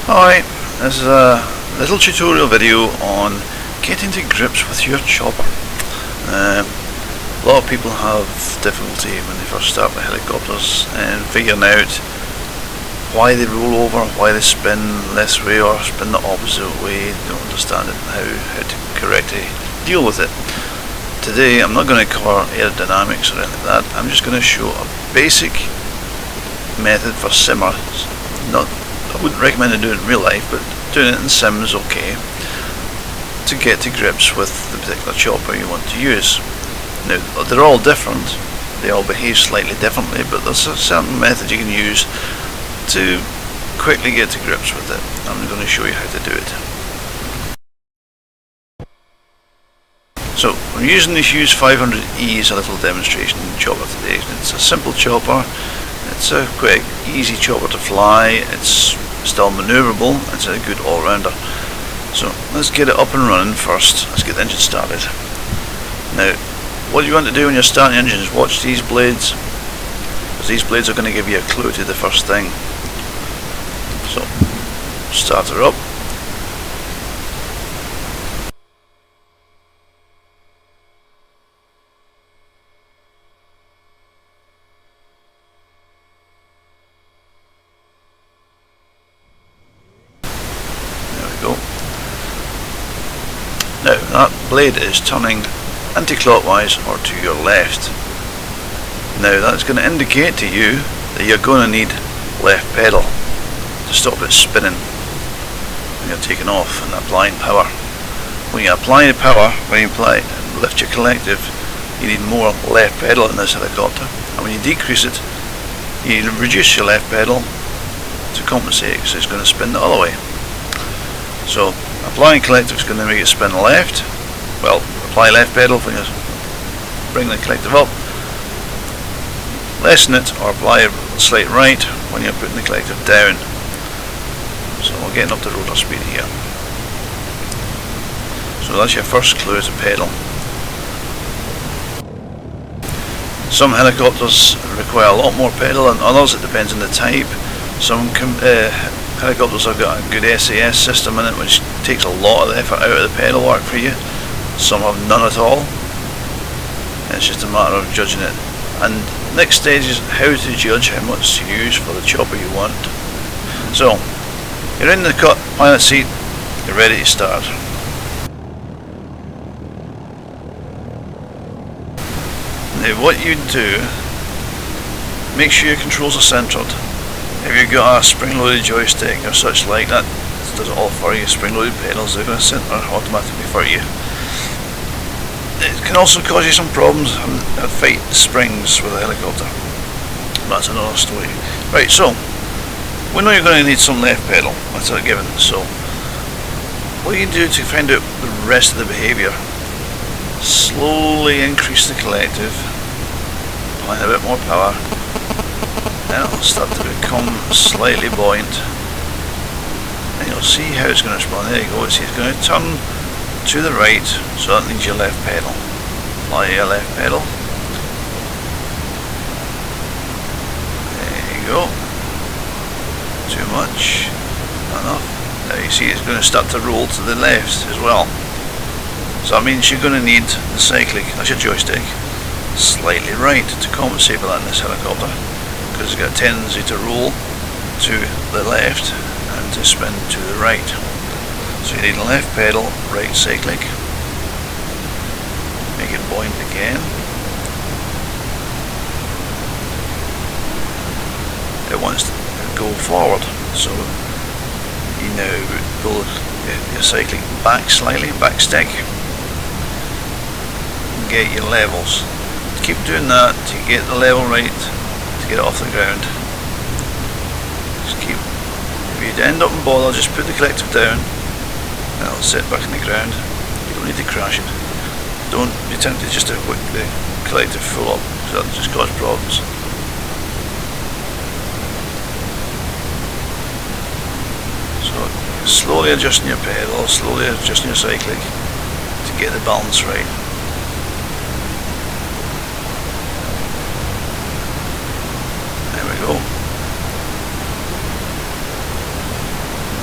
Alright, this is a little tutorial video on getting to grips with your chopper. A lot of people have difficulty when they first start with helicopters and figuring out why they roll over, why they spin this way or spin the opposite way. They don't understand it, how to correctly deal with it. Today I'm not going to cover aerodynamics or anything like that. I'm just going to show a basic method for simmers. I wouldn't recommend to do it in real life, but doing it in sim is okay, to get to grips with the particular chopper you want to use. Now, they're all different, they all behave slightly differently, but there's a certain method you can use to quickly get to grips with it. I'm going to show you how to do it. So, I'm using this Hughes 500E as a little demonstration chopper today. It's a simple chopper. It's a quite easy chopper to fly, it's still manoeuvrable, it's a good all-rounder. So let's get it up and running first. Let's get the engine started. Now, what you want to do when you're starting the engine is watch these blades, because these blades are going to give you a clue to the first thing. So, start her up. Now that blade is turning anti-clockwise or to your left. Now that's going to indicate to you that you're going to need left pedal to stop it spinning when you're taking off and applying power. When you apply the power, when you lift your collective, you need more left pedal in this helicopter, and when you decrease it, you reduce your left pedal to compensate, because it's going to spin the other way. So applying collective is going to make it spin left. Well, apply left pedal when you bring the collective up, lessen it, or apply a slight right when you're putting the collective down. So we're getting up to rotor speed here. So that's your first clue to pedal. Some helicopters require a lot more pedal than others, it depends on the type. Some helicopters have got a good SAS system in it, which takes a lot of the effort out of the pedal work for you. Some have none at all. It's just a matter of judging it. And next stage is how to judge how much to use for the chopper you want. So, you're in the pilot seat, you're ready to start. Now what you do, make sure your controls are centred. If you've got a spring-loaded joystick or such like that, it does it all for you. Spring-loaded pedals, they're going to center automatically for you. It can also cause you some problems and fight springs with a helicopter. That's another story. Right, so we know you're going to need some left pedal. That's a given. So what you do to find out the rest of the behaviour, slowly increase the collective, apply a bit more power. Then it'll start to become slightly buoyant, and you'll see how it's going to respond. There you go, it's going to turn to the right, so that needs your left pedal. Apply your left pedal. There you go. Too much. Enough. Now you see it's going to start to roll to the left as well. So that means you're going to need the cyclic, that's your joystick, slightly right to compensate for that in this helicopter, because it's got a tendency to roll to the left and to spin to the right. So you need a left pedal, right cyclic, make it buoyant again. It wants to go forward, so you now pull your cyclic back slightly, back stick, and get your levels. Keep doing that to get the level right, get it off the ground. Just keep, if you end up in bother, just put the collective down and it'll sit back in the ground. You don't need to crash it. Don't be tempted just to whip the collective full up, because that'll just cause problems. So slowly adjusting your pedal, slowly adjusting your cyclic to get the balance right.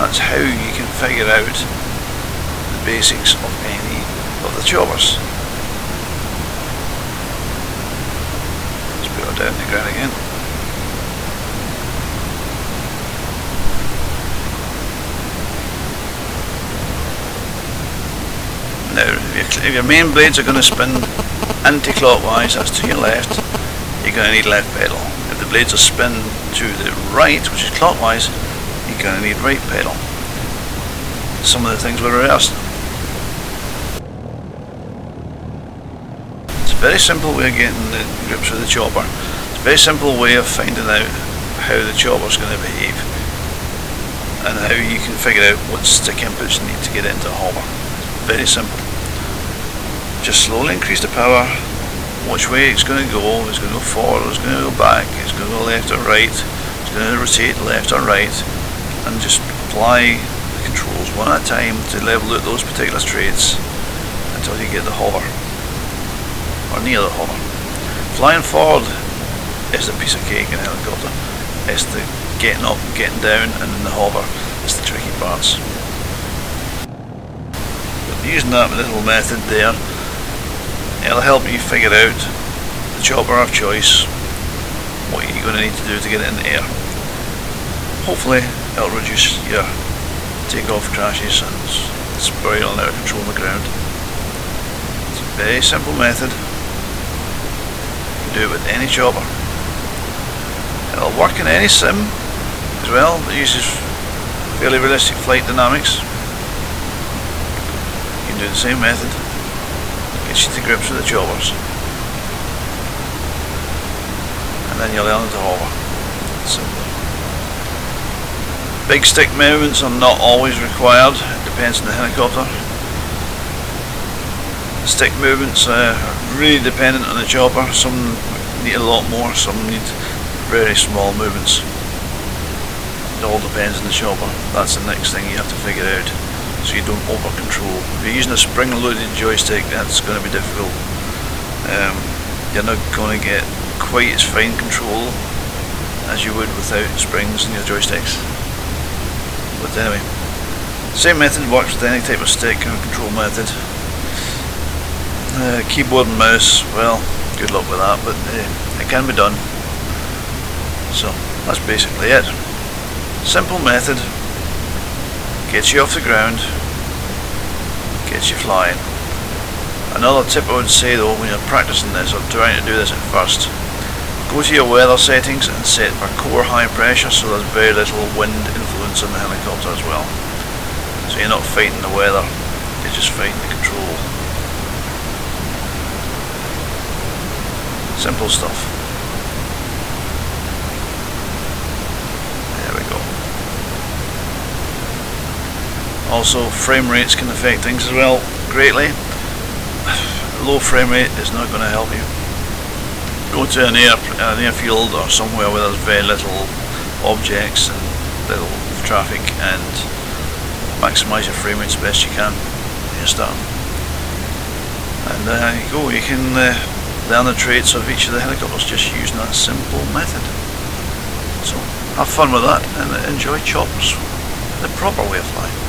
That's how you can figure out the basics of any of the choppers. Let's put her down the ground again. Now, if your main blades are going to spin anti-clockwise, that's to your left, you're going to need left pedal. If the blades are spin to the right, which is clockwise, you're going to need right pedal. Some of the things were reversed. It's a very simple way of getting the grips with the chopper. It's a very simple way of finding out how the chopper's going to behave and how you can figure out what stick inputs you need to get it into a hopper. Very simple. Just slowly increase the power, which way it's going to go. It's going to go forward, it's going to go back, it's going to go left or right, it's going to rotate left or right, and just apply the controls one at a time to level out those particular straights until you get the hover, or near the hover. Flying forward is the piece of cake in a helicopter. It's the getting up, getting down, and then the hover is the tricky parts. Using that little method there, it'll help you figure out the chopper of choice, what you're going to need to do to get it in the air. Hopefully it'll reduce your takeoff crashes and spiraling out of control on the ground. It's a very simple method. You can do it with any chopper. It'll work in any sim as well that uses fairly realistic flight dynamics. Do the same method, get you to grips with the choppers, and then you'll learn to hover. Simple. Big stick movements are not always required, it depends on the helicopter. The stick movements are really dependent on the chopper. Some need a lot more, some need very small movements. It all depends on the chopper. That's the next thing you have to figure out, so you don't over control. If you're using a spring loaded joystick, that's going to be difficult. You're not going to get quite as fine control as you would without springs in your joysticks. But anyway, same method works with any type of stick and control method. Keyboard and mouse, well, good luck with that, but it can be done. So that's basically it. Simple method. Gets you off the ground, gets you flying. Another tip I would say though, when you're practicing this or trying to do this at first, go to your weather settings and set for core high pressure so there's very little wind influence on the helicopter as well. So you're not fighting the weather, you're just fighting the control. Simple stuff. Also, frame rates can affect things as well greatly. Low frame rate is not going to help you. Go to an airfield or somewhere where there's very little objects and little traffic and maximise your frame rate as best you can when you're starting. And there you go, you can learn the traits of each of the helicopters just using that simple method. So have fun with that and enjoy choppers, the proper way of flying.